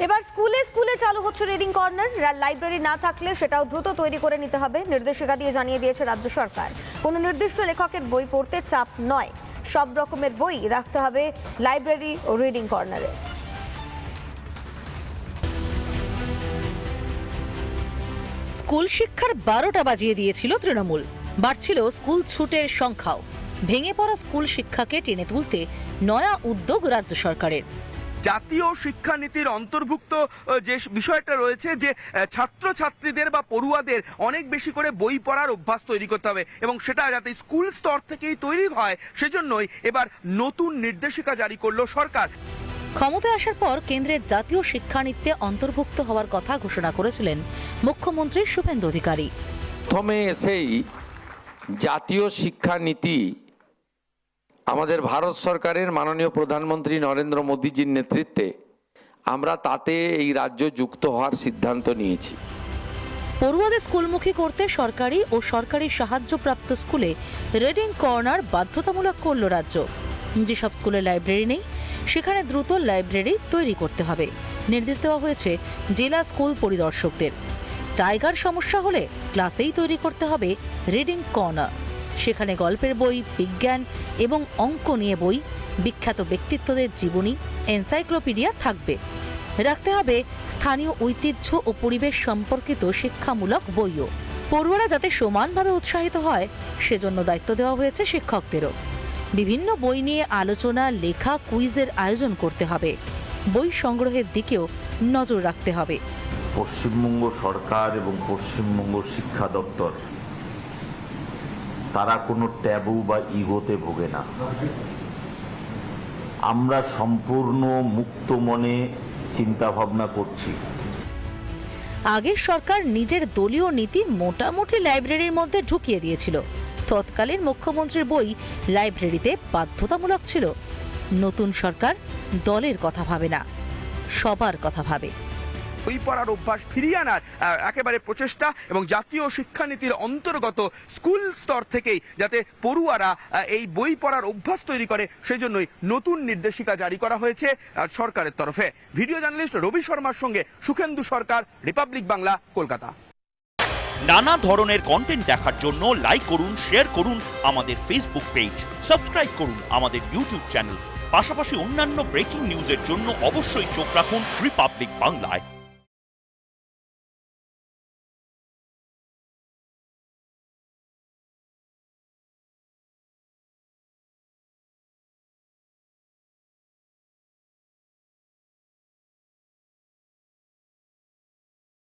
এবার স্কুলে স্কুলে চালু হচ্ছে রিডিং কর্নার। লাইব্রেরি না থাকলে সেটাও দ্রুত তৈরি করে নিতে হবে, নির্দেশিকা দিয়ে জানিয়ে দিয়েছে রাজ্য সরকার। কোনো নির্দিষ্ট লেখকের বই পড়তে চাপ নয়, সব রকমের বই রাখতে হবে লাইব্রেরি ও রিডিং কর্নারে। স্কুল শিক্ষার 12টা বাজিয়ে দিয়েছিল তৃণমূল, বাড়ছিল স্কুল ছুটের সংখ্যাও। ভেঙে পড়া স্কুল শিক্ষাকে টেনে তুলতে নয়া উদ্যোগ রাজ্য সরকারের। জাতীয় শিক্ষানীতির অন্তর্ভুক্ত যে বিষয়টা রয়েছে যে ছাত্রছাত্রীদের বা পড়ুয়াদের অনেক বেশি করে বই পড়ার অভ্যাস তৈরি করতে হবে এবং সেটা যাতে স্কুল স্তর থেকেই তৈরি হয়, সেজন্যই এবার নতুন নির্দেশিকা জারি করলো সরকার। ক্ষমতায় আসার পর কেন্দ্রের জাতীয় শিক্ষানীতিতে অন্তর্ভুক্ত হওয়ার কথা ঘোষণা করেছিলেন মুখ্যমন্ত্রী শুভেন্দু অধিকারী। প্রথমে এসেই জাতীয় শিক্ষানীতি আমাদের ভারত সরকারের মাননীয় প্রধানমন্ত্রী নরেন্দ্র মোদীজির নেতৃত্বে আমরা তাতে এই রাজ্য যুক্ত হওয়ার সিদ্ধান্ত নিয়েছি। পড়ুয়াদের স্কুলমুখী করতে সরকারি ও সরকারি সাহায্যপ্রাপ্ত স্কুলে রিডিং কর্নার বাধ্যতামূলক করল রাজ্য। যেসব স্কুলে লাইব্রেরি নেই সেখানে দ্রুত লাইব্রেরি তৈরি করতে হবে। নির্দেশ দেওয়া হয়েছে জেলা স্কুল পরিদর্শকদের। জায়গার সমস্যা হলে ক্লাসেই তৈরি করতে হবে রিডিং কর্নার। সেখানে গল্পের বই, বিজ্ঞান এবং অঙ্ক নিয়ে বই, বিখ্যাত ব্যক্তিত্বদের জীবনী, এনসাইক্লোপিডিয়া থাকবে। রাখতে হবে স্থানীয় ঐতিহ্য ও পরিবেশ সম্পর্কিত শিক্ষামূলক বইও। পড়ুয়ারা যাতে সমানভাবে উৎসাহিত হয় সেজন্য দায়িত্ব দেওয়া হয়েছে শিক্ষকদেরও। বিভিন্ন বই নিয়ে আলোচনা, লেখা, কুইজের আয়োজন করতে হবে। বই সংগ্রহের দিকেও নজর রাখতে হবে। পশ্চিমবঙ্গ সরকার এবং পশ্চিমবঙ্গ শিক্ষা দপ্তর তারা কোনো ট্যাবু বা ইগোতে ভোগে না। আমরা সম্পূর্ণ মুক্ত মনে চিন্তা ভাবনা করছি। আগের সরকার নিজের দলীয় নীতি মোটামুটি লাইব্রেরির মধ্যে ঢুকিয়ে দিয়েছিল। তৎকালীন মুখ্যমন্ত্রীর বই লাইব্রেরিতে বাধ্যতামূলক ছিল। নতুন সরকার দলের কথা ভাবে না, সবার কথা ভাবে। বই পড়ার অভ্যাস ফিরিয়ে আনার একেবারে প্রচেষ্টা এবং জাতীয় শিক্ষানীতির অন্তর্গত স্কুল স্তর থেকেই যাতে পড়ুয়ারা এই বই পড়ার অভ্যাস তৈরি করে, সেজন্যই নতুন নির্দেশিকা জারি করা হয়েছে সরকারের তরফে। ভিডিও জার্নালিস্ট রবি শর্মার সঙ্গে সুখেন্দু সরকার, রিপাবলিক বাংলা, কলকাতা। নানা ধরনের কন্টেন্ট দেখার জন্য লাইক করুন, শেয়ার করুন আমাদের ফেসবুক পেজ, সাবস্ক্রাইব করুন আমাদের ইউটিউব চ্যানেল। পাশাপাশি অন্যান্য ব্রেকিং নিউজের জন্য অবশ্যই চোখ রাখুন রিপাবলিক বাংলায়।